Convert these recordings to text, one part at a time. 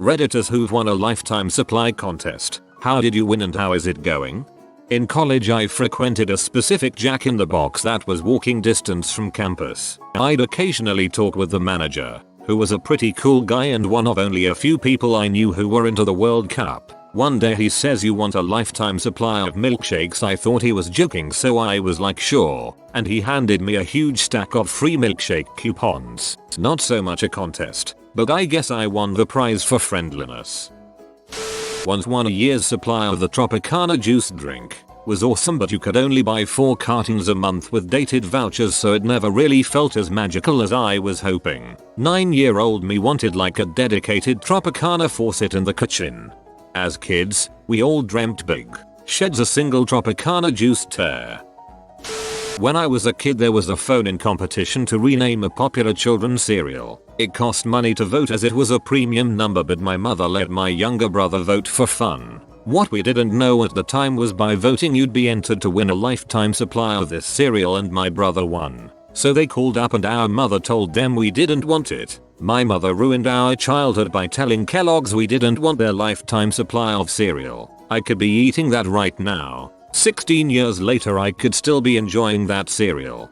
Redditors who've won a lifetime supply contest. How did you win and how is it going? In college I frequented a specific Jack in the Box that was walking distance from campus. I'd occasionally talk with the manager, who was a pretty cool guy and one of only a few people I knew who were into the World Cup. One day he says, "You want a lifetime supply of milkshakes?" I thought he was joking, so I was like, sure, and he handed me a huge stack of free milkshake coupons. Not so much a contest, but I guess I won the prize for friendliness. Once won a year's supply of the Tropicana juice drink. Was awesome, but you could only buy 4 cartons a month with dated vouchers, so it never really felt as magical as I was hoping. 9-year-old me wanted like a dedicated Tropicana faucet in the kitchen. As kids, we all dreamt big. Sheds a single Tropicana juice tear. When I was a kid there was a phone-in competition to rename a popular children's cereal. It cost money to vote as it was a premium number, but my mother let my younger brother vote for fun. What we didn't know at the time was by voting you'd be entered to win a lifetime supply of this cereal, and my brother won. So they called up and our mother told them we didn't want it. My mother ruined our childhood by telling Kellogg's we didn't want their lifetime supply of cereal. I could be eating that right now. 16 years later I could still be enjoying that cereal.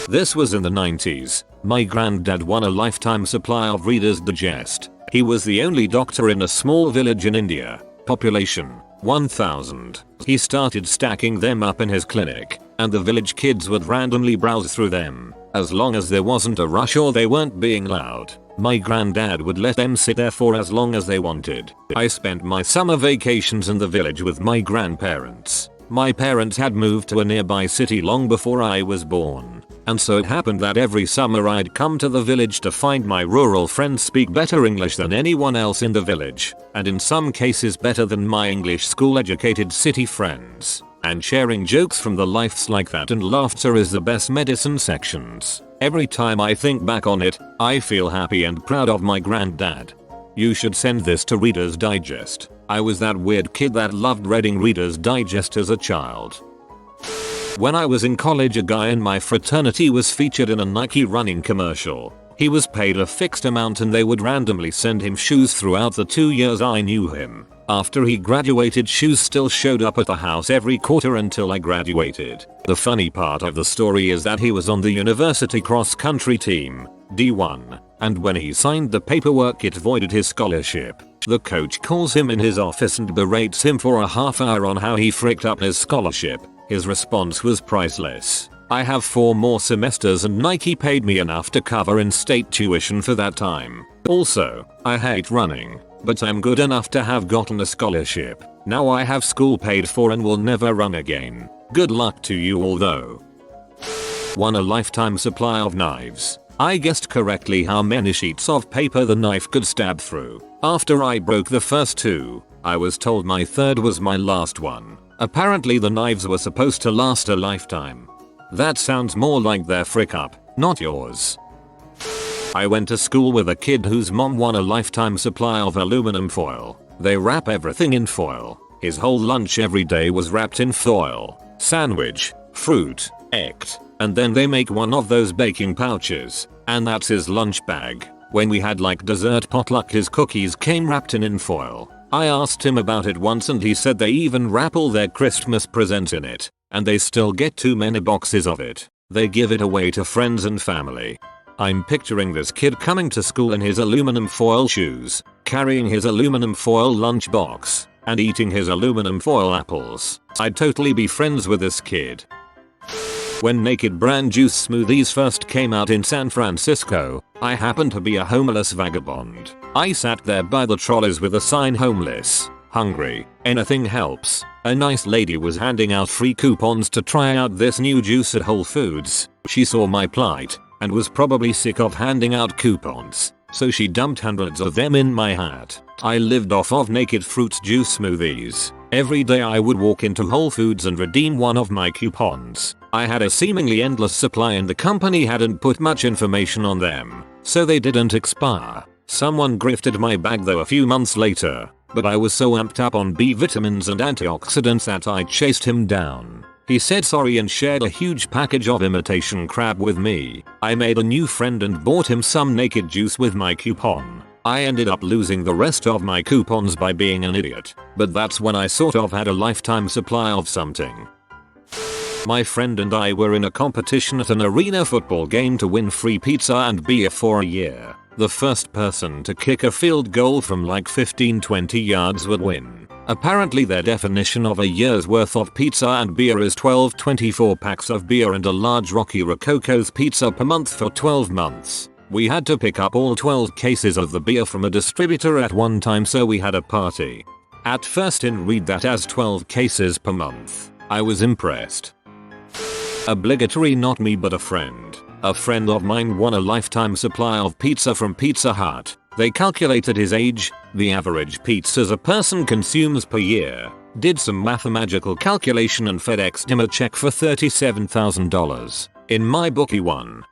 This was in the 90s. My granddad won a lifetime supply of Reader's Digest. He was the only doctor in a small village in India. Population 1,000. He started stacking them up in his clinic, and the village kids would randomly browse through them. As long as there wasn't a rush or they weren't being loud, my granddad would let them sit there for as long as they wanted. I spent my summer vacations in the village with my grandparents. My parents had moved to a nearby city long before I was born, and so it happened that every summer I'd come to the village to find my rural friends speak better English than anyone else in the village, and in some cases better than my English school-educated city friends. And sharing jokes from the lives like that and laughter is the best medicine sections. Every time I think back on it, I feel happy and proud of my granddad. You should send this to Reader's Digest. I was that weird kid that loved reading Reader's Digest as a child. When I was in college, a guy in my fraternity was featured in a Nike running commercial. He was paid a fixed amount and they would randomly send him shoes throughout the 2 years I knew him. After he graduated, shoes still showed up at the house every quarter until I graduated. The funny part of the story is that he was on the university cross-country team, D1, and when he signed the paperwork it voided his scholarship. The coach calls him in his office and berates him for a half hour on how he fricked up his scholarship. His response was priceless. "I have 4 more semesters and Nike paid me enough to cover in-state tuition for that time. Also, I hate running, but I'm good enough to have gotten a scholarship. Now I have school paid for and will never run again. Good luck to you all though." Won a lifetime supply of knives. I guessed correctly how many sheets of paper the knife could stab through. After I broke the first 2, I was told my third was my last one. Apparently the knives were supposed to last a lifetime. That sounds more like their frick up, not yours. I went to school with a kid whose mom won a lifetime supply of aluminum foil. They wrap everything in foil. His whole lunch every day was wrapped in foil. Sandwich, fruit, egg, and then they make one of those baking pouches, and that's his lunch bag. When we had like dessert potluck, his cookies came wrapped in foil. I asked him about it once and he said they even wrap all their Christmas presents in it, and they still get too many boxes of it. They give it away to friends and family. I'm picturing this kid coming to school in his aluminum foil shoes, carrying his aluminum foil lunchbox, and eating his aluminum foil apples. I'd totally be friends with this kid. When Naked brand juice smoothies first came out in San Francisco, I happened to be a homeless vagabond. I sat there by the trolleys with a sign, "Homeless, hungry, anything helps." A nice lady was handing out free coupons to try out this new juice at Whole Foods. She saw my plight and was probably sick of handing out coupons, so she dumped hundreds of them in my hat. I lived off of Naked fruit juice smoothies. Every day I would walk into Whole Foods and redeem one of my coupons. I had a seemingly endless supply and the company hadn't put much information on them, so they didn't expire. Someone grifted my bag though a few months later, but I was so amped up on B vitamins and antioxidants that I chased him down. He said sorry and shared a huge package of imitation crab with me. I made a new friend and bought him some Naked juice with my coupon. I ended up losing the rest of my coupons by being an idiot, but that's when I sort of had a lifetime supply of something. My friend and I were in a competition at an arena football game to win free pizza and beer for a year. The first person to kick a field goal from like 15-20 yards would win. Apparently their definition of a year's worth of pizza and beer is 12-24 packs of beer and a large Rocky Rococo's pizza per month for 12 months. We had to pick up all 12 cases of the beer from a distributor at one time, so we had a party. At first didn't read that as 12 cases per month. I was impressed. Obligatory, not me but a friend. A friend of mine won a lifetime supply of pizza from Pizza Hut. They calculated his age, the average pizzas a person consumes per year, did some mathematical calculation and FedExed him a check for $37,000. In my book he won.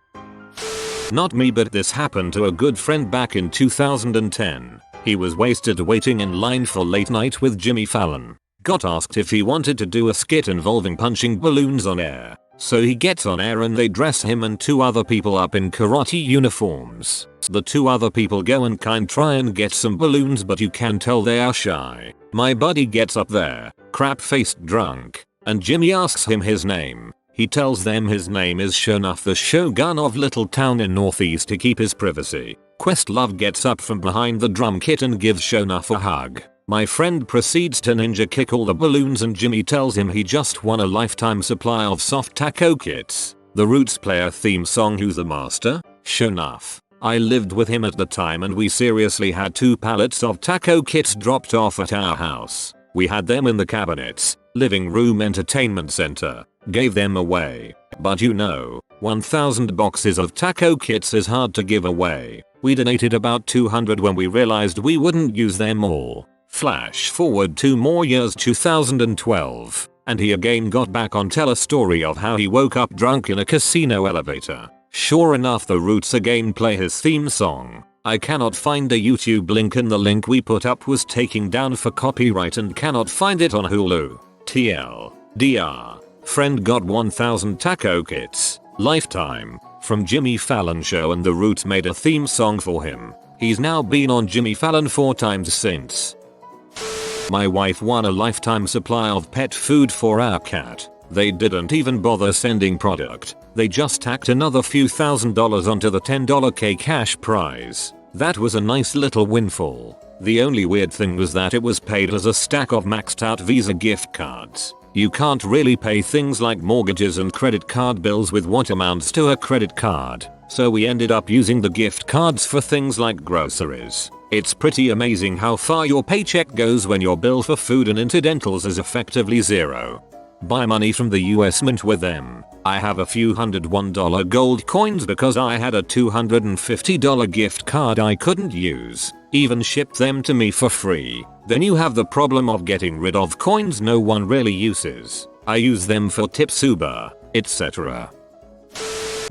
Not me, but this happened to a good friend back in 2010. He was wasted waiting in line for Late Night with Jimmy Fallon. Got asked if he wanted to do a skit involving punching balloons on air. So he gets on air and they dress him and 2 other people up in karate uniforms. The 2 other people go and try and get some balloons, but you can tell they are shy. My buddy gets up there, crap-faced drunk, and Jimmy asks him his name. He tells them his name is Shonuff, the shogun of little town in Northeast, to keep his privacy. Questlove gets up from behind the drum kit and gives Shonuff a hug. My friend proceeds to ninja kick all the balloons and Jimmy tells him he just won a lifetime supply of soft taco kits. The Roots player theme song Who's the Master? Shonuff. I lived with him at the time and we seriously had 2 pallets of taco kits dropped off at our house. We had them in the cabinets, living room, entertainment center, gave them away. But you know, 1,000 boxes of taco kits is hard to give away. We donated about 200 when we realized we wouldn't use them all. Flash forward 2 more years, 2012, and he again got back on tell a story of how he woke up drunk in a casino elevator. Sure enough, the Roots again play his theme song. I cannot find a YouTube link and the link we put up was taken down for copyright and cannot find it on Hulu. TLDR. Friend got 1,000 taco kits, lifetime, from Jimmy Fallon show and the Roots made a theme song for him. He's now been on Jimmy Fallon 4 times since. My wife won a lifetime supply of pet food for our cat. They didn't even bother sending product. They just tacked another few $1,000s onto the $10K cash prize. That was a nice little windfall. The only weird thing was that it was paid as a stack of maxed out Visa gift cards. You can't really pay things like mortgages and credit card bills with what amounts to a credit card. So we ended up using the gift cards for things like groceries. It's pretty amazing how far your paycheck goes when your bill for food and incidentals is effectively zero. Buy money from the US Mint with them. I have a few $101 gold coins because I had a $250 gift card I couldn't use. Even shipped them to me for free. Then you have the problem of getting rid of coins no one really uses. I use them for tips, Uber, etc.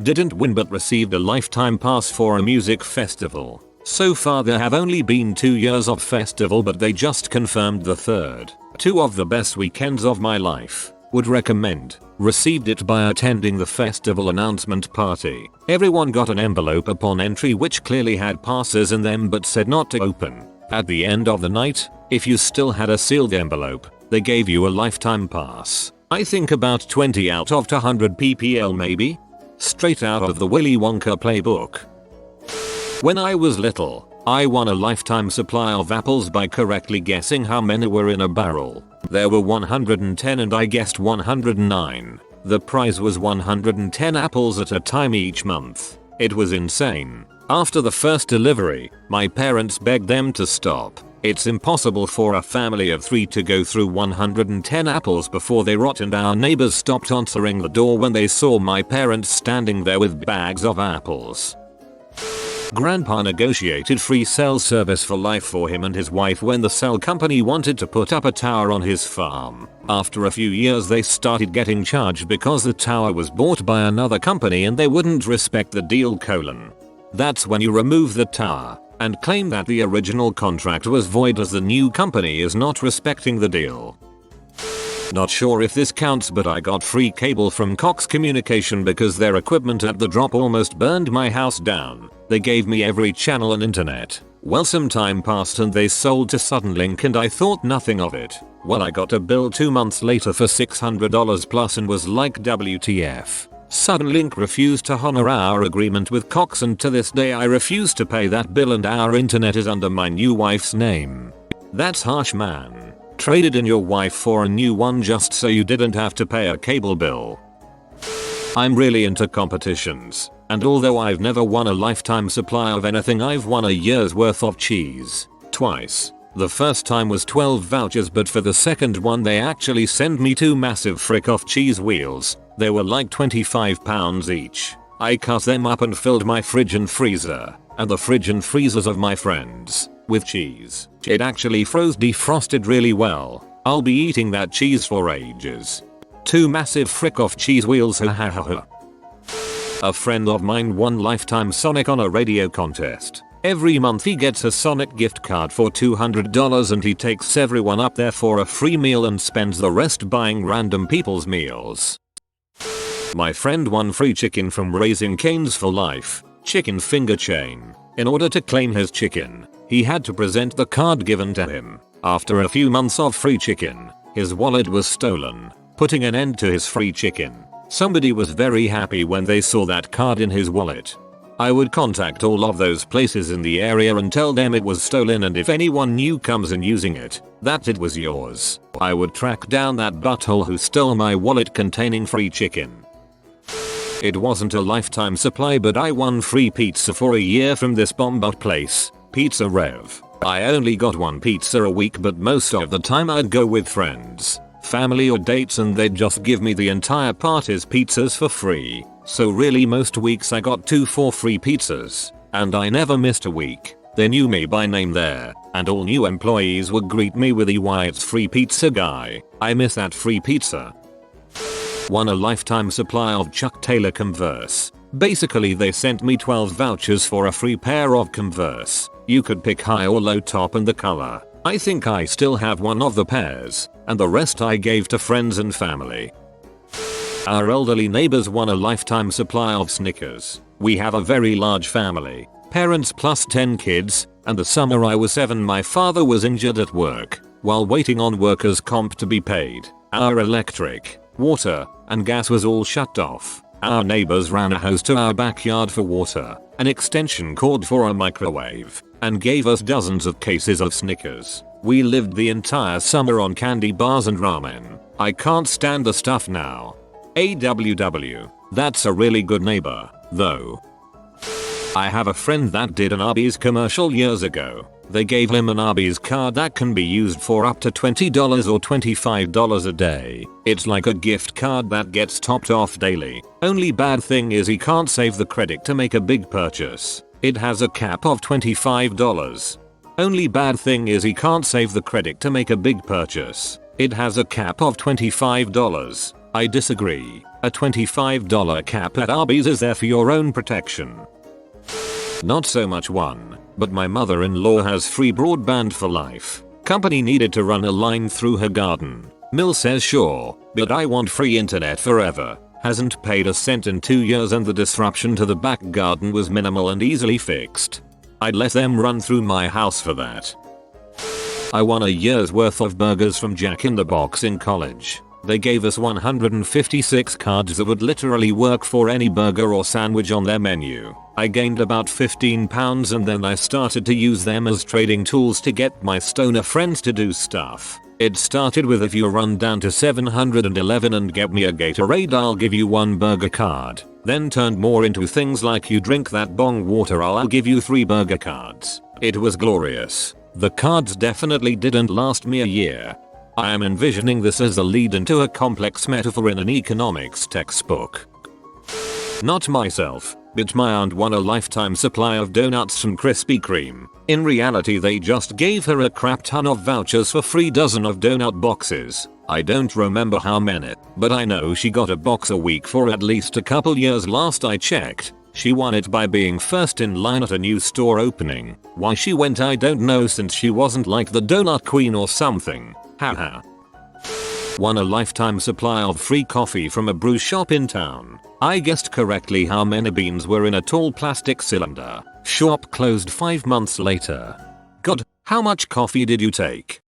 Didn't win but received a lifetime pass for a music festival. So far there have only been 2 years of festival, but they just confirmed the 3rd. 2 of the best weekends of my life. Would recommend. Received it by attending the festival announcement party. Everyone got an envelope upon entry which clearly had passes in them but said not to open. At the end of the night, if you still had a sealed envelope, they gave you a lifetime pass. I think about 20 out of 100 ppl maybe? Straight out of the Willy Wonka playbook. When I was little, I won a lifetime supply of apples by correctly guessing how many were in a barrel. There were 110 and I guessed 109. The prize was 110 apples at a time each month. It was insane. After the first delivery, my parents begged them to stop. It's impossible for a family of 3 to go through 110 apples before they rot, and our neighbors stopped answering the door when they saw my parents standing there with bags of apples. Grandpa negotiated free cell service for life for him and his wife when the cell company wanted to put up a tower on his farm. After a few years they started getting charged because the tower was bought by another company and they wouldn't respect the deal : That's when you remove the tower and claim that the original contract was void as the new company is not respecting the deal. Not sure if this counts, but I got free cable from Cox Communication because their equipment at the drop almost burned my house down. They gave me every channel and internet. Well, some time passed and they sold to Suddenlink and I thought nothing of it. Well, I got a bill 2 months later for $600 plus and was like, WTF. Suddenlink refused to honor our agreement with Cox, and to this day I refuse to pay that bill and our internet is under my new wife's name. That's harsh, man. Traded in your wife for a new one just so you didn't have to pay a cable bill. I'm really into competitions, and although I've never won a lifetime supply of anything, I've won a year's worth of cheese. Twice. The first time was 12 vouchers, but for the second one they actually sent me 2 massive frick-off cheese wheels. They were like £25 each. I cut them up and filled my fridge and freezer, and the fridge and freezers of my friends, with cheese. It actually defrosted really well. I'll be eating that cheese for ages. 2 massive frick-off cheese wheels, ha ha ha. A friend of mine won lifetime Sonic on a radio contest. Every month he gets a Sonic gift card for $200 and he takes everyone up there for a free meal and spends the rest buying random people's meals. My friend won free chicken from Raising Cane's for Life chicken finger chain. In order to claim his chicken, he had to present the card given to him. After a few months of free chicken, his wallet was stolen, putting an end to his free chicken. Somebody was very happy when they saw that card in his wallet. I would contact all of those places in the area and tell them it was stolen, and if anyone new comes in using it, that it was yours. I would track down that butthole who stole my wallet containing free chicken. It wasn't a lifetime supply, but I won free pizza for a year from this bombot place, Pizza Rev. I only got one pizza a week, but most of the time I'd go with friends, family or dates, and they'd just give me the entire party's pizzas for free. So really most weeks I got 2 for free pizzas, and I never missed a week. They knew me by name there, and all new employees would greet me with "Why, it's free pizza guy. I miss that free pizza." Won a lifetime supply of Chuck Taylor Converse. Basically they sent me 12 vouchers for a free pair of Converse. You could pick high or low top and the color. I think I still have one of the pairs, and the rest I gave to friends and family. Our elderly neighbors won a lifetime supply of Snickers. We have a very large family, parents plus 10 kids, and the summer I was 7 my father was injured at work. While waiting on workers' comp to be paid, our electric, water, and gas was all shut off. Our neighbors ran a hose to our backyard for water, an extension cord for a microwave, and gave us dozens of cases of Snickers. We lived the entire summer on candy bars and ramen. I can't stand the stuff now. AWW. That's a really good neighbor, though. I have a friend that did an Arby's commercial years ago. They gave him an Arby's card that can be used for up to $20 or $25 a day. It's like a gift card that gets topped off daily. Only bad thing is he can't save the credit to make a big purchase. It has a cap of $25. Only bad thing is he can't save the credit to make a big purchase. It has a cap of $25. I disagree. A $25 cap at Arby's is there for your own protection. Not so much one, but my mother-in-law has free broadband for life. Company needed to run a line through her garden. Mill says sure, but I want free internet forever. Hasn't paid a cent in 2 years and the disruption to the back garden was minimal and easily fixed. I'd let them run through my house for that. I won a year's worth of burgers from Jack in the Box in college. They gave us 156 cards that would literally work for any burger or sandwich on their menu. I gained about 15 pounds and then I started to use them as trading tools to get my stoner friends to do stuff. It started with, if you run down to 711 and get me a Gatorade, I'll give you 1 burger card. Then turned more into things like, you drink that bong water, I'll give you 3 burger cards. It was glorious. The cards definitely didn't last me a year. I am envisioning this as a lead into a complex metaphor in an economics textbook. Not myself, but my aunt won a lifetime supply of donuts from Krispy Kreme. In reality they just gave her a crap ton of vouchers for free dozen of donut boxes. I don't remember how many, but I know she got a box a week for at least a couple years last I checked. She won it by being first in line at a new store opening. Why she went I don't know, since she wasn't like the donut queen or something. Haha. Won a lifetime supply of free coffee from a brew shop in town. I guessed correctly how many beans were in a tall plastic cylinder, Shop closed 5 months later. God, how much coffee did you take?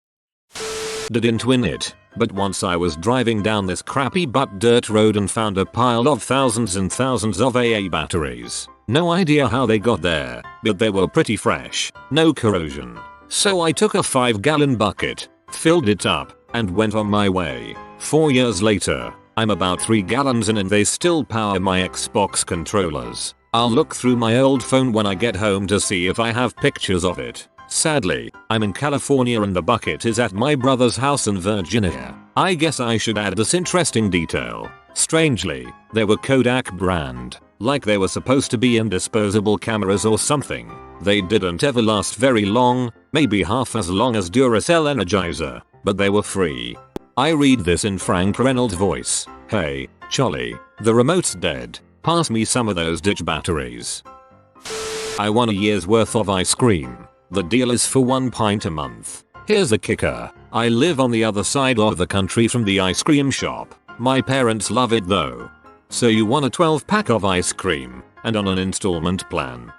Didn't win it, but once I was driving down this crappy but dirt road and found a pile of thousands and thousands of AA batteries. No idea how they got there, but they were pretty fresh, no corrosion. So I took a 5-gallon bucket, filled it up, and went on my way. 4 years later, I'm about 3 gallons in and they still power my Xbox controllers. I'll look through my old phone when I get home to see if I have pictures of it. Sadly, I'm in California and the bucket is at my brother's house in Virginia. I guess I should add this interesting detail. Strangely, they were Kodak brand, like they were supposed to be in disposable cameras or something. They didn't ever last very long, maybe half as long as Duracell Energizer, but they were free. I read this in Frank Reynolds' voice. Hey, Charlie, the remote's dead. Pass me some of those ditch batteries. I won a year's worth of ice cream. The deal is for 1 pint a month. Here's the kicker. I live on the other side of the country from the ice cream shop. My parents love it though. So you want a 12-pack of ice cream, and on an installment plan.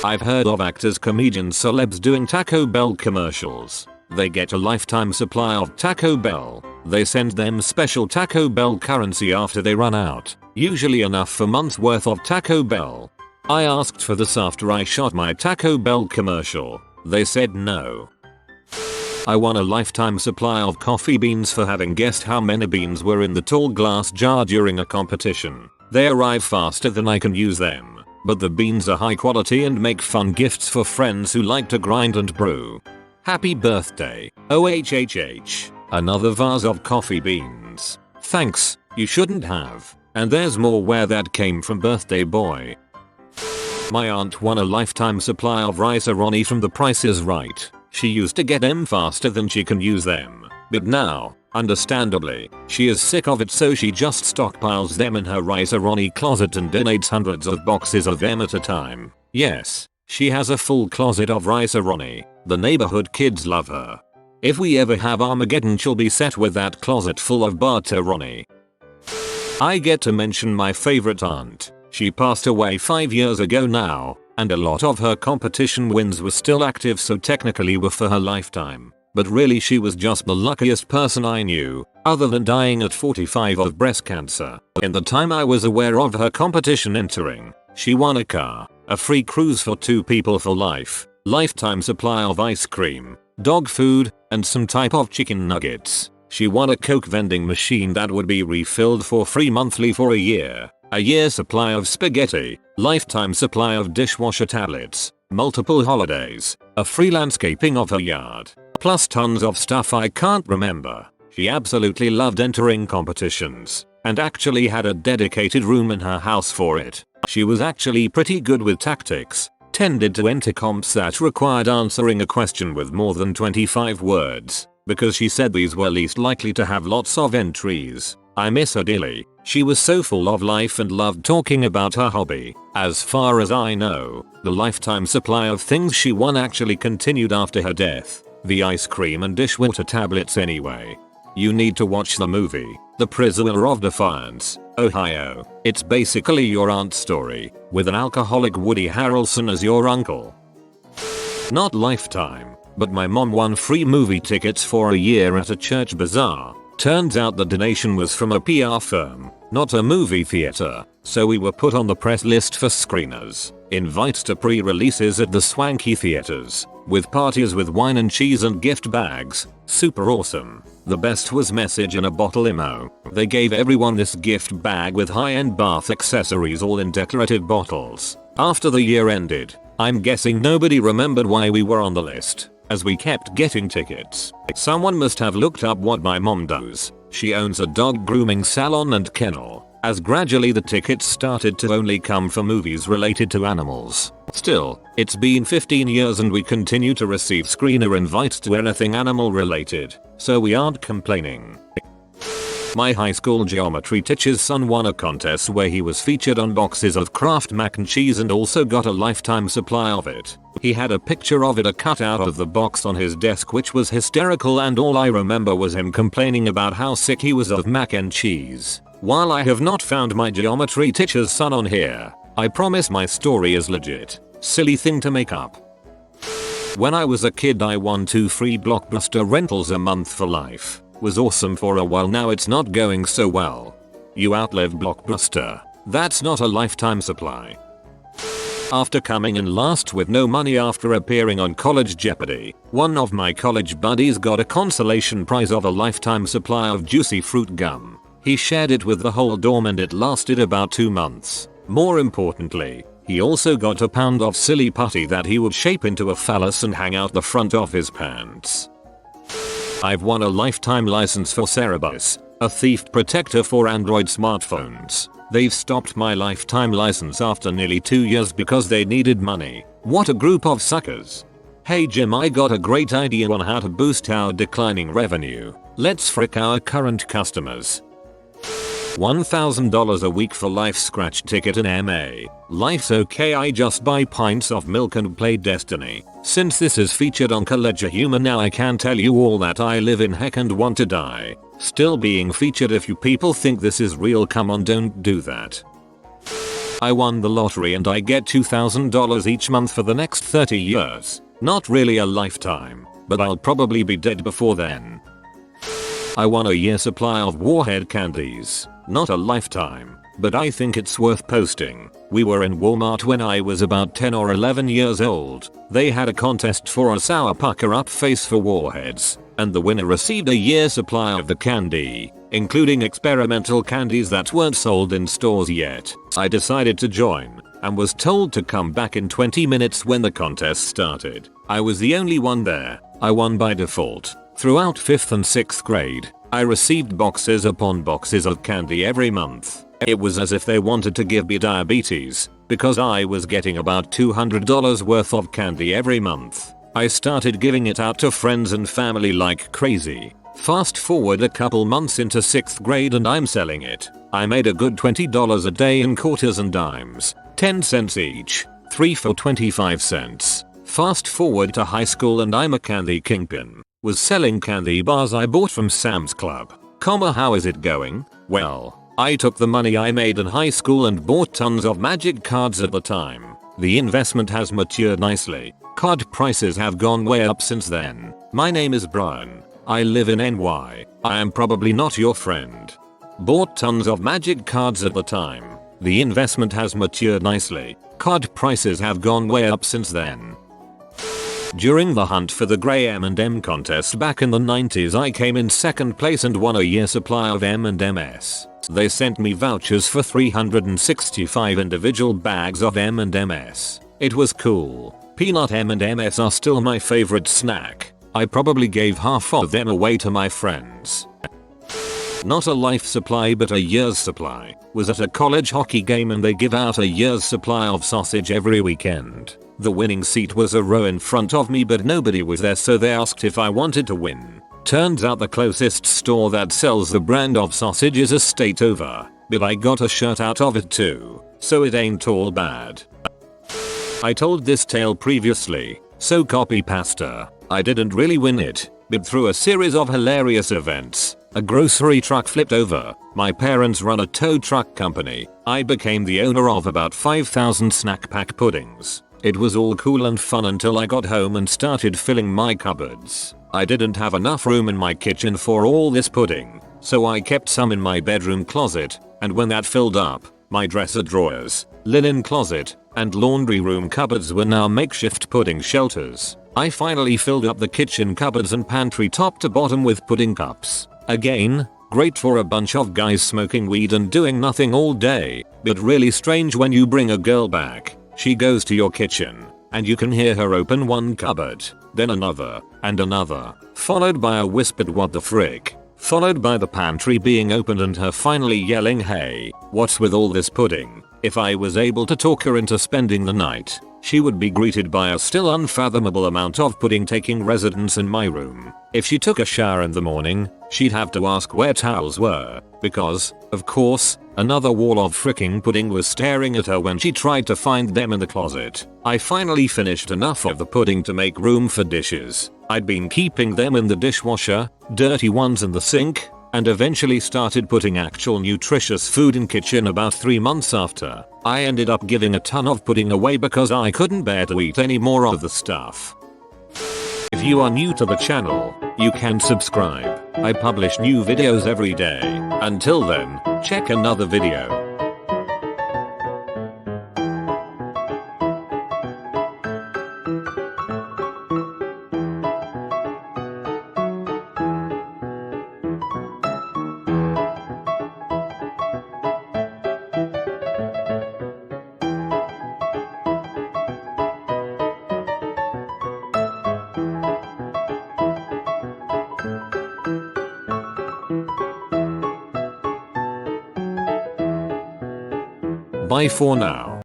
I've heard of actors, comedians, celebs doing Taco Bell commercials. They get a lifetime supply of Taco Bell. They send them special Taco Bell currency after they run out. Usually enough for months worth of Taco Bell. I asked for this after I shot my Taco Bell commercial. They said no. I won a lifetime supply of coffee beans for having guessed how many beans were in the tall glass jar during a competition. They arrive faster than I can use them, but the beans are high quality and make fun gifts for friends who like to grind and brew. Happy birthday, OHHH. Another vase of coffee beans. Thanks, you shouldn't have. And there's more where that came from, birthday boy. My aunt won a lifetime supply of Rice-A-Roni from The Price is Right. She used to get them faster than she can use them. But now, understandably, she is sick of it, so she just stockpiles them in her Rice-A-Roni closet and donates hundreds of boxes of them at a time. Yes, she has a full closet of Rice-A-Roni. The neighborhood kids love her. If we ever have Armageddon, she'll be set with that closet full of Barter-Roni. I get to mention my favorite aunt. She passed away 5 years ago now, and a lot of her competition wins were still active, so technically were for her lifetime. But really she was just the luckiest person I knew, other than dying at 45 of breast cancer. In the time I was aware of her competition entering, she won a car, a free cruise for 2 people for life, lifetime supply of ice cream, dog food, and some type of chicken nuggets. She won a Coke vending machine that would be refilled for free monthly for a year supply of spaghetti, lifetime supply of dishwasher tablets, multiple holidays, a free landscaping of her yard, plus tons of stuff I can't remember. She absolutely loved entering competitions, and actually had a dedicated room in her house for it. She was actually pretty good with tactics, tended to enter comps that required answering a question with more than 25 words, because she said these were least likely to have lots of entries. I miss her dearly. She was so full of life and loved talking about her hobby. As far as I know, the lifetime supply of things she won actually continued after her death. The ice cream and dishwater tablets anyway. You need to watch the movie, The Prisoner of Defiance, Ohio. It's basically your aunt's story, with an alcoholic Woody Harrelson as your uncle. Not lifetime, but my mom won free movie tickets for a year at a church bazaar. Turns out the donation was from a PR firm, not a movie theater, so we were put on the press list for screeners, invites to pre-releases at the swanky theaters, with parties with wine and cheese and gift bags. Super awesome. The best was message in a bottle limo. They gave everyone this gift bag with high-end bath accessories, all in decorative bottles. After the year ended, I'm guessing nobody remembered why we were on the list, as we kept getting tickets. Someone must have looked up what my mom does. She owns a dog grooming salon and kennel, as gradually the tickets started to only come for movies related to animals. Still, it's been 15 years and we continue to receive screener invites to anything animal related, so we aren't complaining. My high school geometry teacher's son won a contest where he was featured on boxes of Kraft mac and cheese and also got a lifetime supply of it. He had a picture of it cut out of the box on his desk, which was hysterical, and all I remember was him complaining about how sick he was of mac and cheese. While I have not found my geometry teacher's son on here, I promise my story is legit. Silly thing to make up. When I was a kid I won 2 free Blockbuster rentals a month for life. Was awesome for a while, now it's not going so well. You outlived Blockbuster. That's not a lifetime supply. After coming in last with no money after appearing on college Jeopardy, one of my college buddies got a consolation prize of a lifetime supply of juicy fruit gum. He shared it with the whole dorm and it lasted about 2 months. More importantly, he also got a pound of silly putty that he would shape into a phallus and hang out the front of his pants. I've won a lifetime license for Cerebus, a thief protector for Android smartphones. They've stopped my lifetime license after nearly 2 years because they needed money. What a group of suckers. Hey Jim, I got a great idea on how to boost our declining revenue. Let's frick our current customers. $1,000 a week for life scratch ticket in MA. Life's okay, I just buy pints of milk and play Destiny. Since this is featured on College Humor now I can tell you all that I live in heck and want to die. Still being featured. If you people think this is real, come on, don't do that. I won the lottery and I get $2,000 each month for the next 30 years. Not really a lifetime, but I'll probably be dead before then. I won a year supply of Warhead candies. Not a lifetime, but I think it's worth posting. We were in Walmart when I was about 10 or 11 years old. They had a contest for a sour pucker up face for Warheads, and the winner received a year supply of the candy, including experimental candies that weren't sold in stores yet. I decided to join, and was told to come back in 20 minutes when the contest started. I was the only one there. I won by default. Throughout 5th and 6th grade, I received boxes upon boxes of candy every month. It was as if they wanted to give me diabetes, because I was getting about $200 worth of candy every month. I started giving it out to friends and family like crazy. Fast forward a couple months into 6th grade and I'm selling it. I made a good $20 a day in quarters and dimes, 10 cents each, 3 for 25 cents. Fast forward to high school and I'm a candy kingpin. Was selling candy bars I bought from Sam's Club. How is it going? Well, I took the money I made in high school and bought tons of magic cards at the time. The investment has matured nicely. Card prices have gone way up since then. My name is Brian. I live in NY. I am probably not your friend. Bought tons of magic cards at the time. The investment has matured nicely. Card prices have gone way up since then. During the hunt for the grey M&M contest back in the 90s I came in 2nd place and won a year supply of M&Ms. They sent me vouchers for 365 individual bags of M&Ms. It was cool. Peanut M&Ms are still my favorite snack. I probably gave half of them away to my friends. Not a life supply but a year's supply. Was at a college hockey game and they give out a year's supply of sausage every weekend. The winning seat was a row in front of me but nobody was there, so they asked if I wanted to win. Turns out the closest store that sells the brand of sausage is a state over, but I got a shirt out of it too, so it ain't all bad. I told this tale previously, so copy pasta. I didn't really win it, but through a series of hilarious events, a grocery truck flipped over. My parents run a tow truck company. I became the owner of about 5,000 snack pack puddings. It was all cool and fun until I got home and started filling my cupboards. I didn't have enough room in my kitchen for all this pudding, so I kept some in my bedroom closet, and when that filled up, my dresser drawers, linen closet, and laundry room cupboards were now makeshift pudding shelters. I finally filled up the kitchen cupboards and pantry top to bottom with pudding cups. Again, great for a bunch of guys smoking weed and doing nothing all day, but really strange when you bring a girl back. She goes to your kitchen, and you can hear her open one cupboard, then another, and another, followed by a whispered "what the frick," followed by the pantry being opened and her finally yelling, "Hey, what's with all this pudding?" If I was able to talk her into spending the night, she would be greeted by a still unfathomable amount of pudding taking residence in my room. If she took a shower in the morning, she'd have to ask where towels were, because, of course, another wall of fricking pudding was staring at her when she tried to find them in the closet. I finally finished enough of the pudding to make room for dishes. I'd been keeping them in the dishwasher, dirty ones in the sink, and eventually started putting actual nutritious food in kitchen about 3 months after. I ended up giving a ton of pudding away because I couldn't bear to eat any more of the stuff. If you are new to the channel, you can subscribe. I publish new videos every day. Until then, check another video. Bye for now.